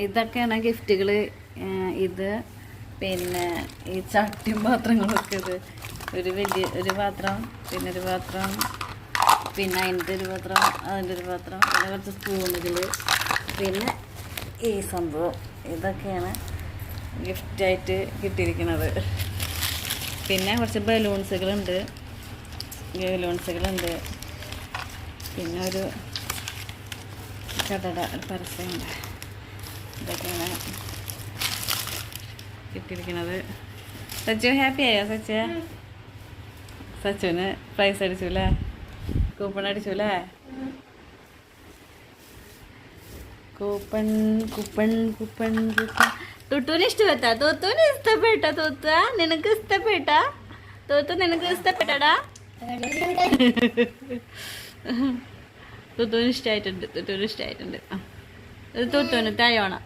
ഇതൊക്കെയാണ് ഗിഫ്റ്റുകൾ. ഇത് പിന്നെ ഈ ചട്ടിയും പാത്രങ്ങളൊക്കെ. ഇത് ഒരു പാത്രം, പിന്നെ ഒരു പാത്രം, പിന്നെ അതിൻ്റെ ഒരു പാത്രം, അതിൻ്റെ ഒരു പാത്രം, പിന്നെ കുറച്ച് സ്പൂണുകൾ, പിന്നെ ഈ സംഭവം. ഇതൊക്കെയാണ് ഗിഫ്റ്റായിട്ട് കിട്ടിയിരിക്കുന്നത്. പിന്നെ കുറച്ച് ബലൂൺസുകളുണ്ട്, പിന്നെ ഒരു കടട പരസ്യമുണ്ട്. ഇതൊക്കെയാണ് കിട്ടിയിരിക്കുന്നത്. സച്ചു ഹാപ്പി ആയോ? സച്ചുവിന് പ്രൈസ് അടിച്ചു അല്ലേ? കൂപ്പൺ അടിച്ചു അല്ലേ? കൂപ്പൺ. ടുട്ടുവിന് ഇഷ്ടപ്പെട്ടാ? തോത്തുവിന് ഇഷ്ടപ്പെട്ട? നിനക്ക് ഇഷ്ടപ്പെട്ടാടാ? ടുട്ടുവിന് ഇഷ്ടമായിട്ടുണ്ട്. ടുട്ടുവിന് താഴോണം.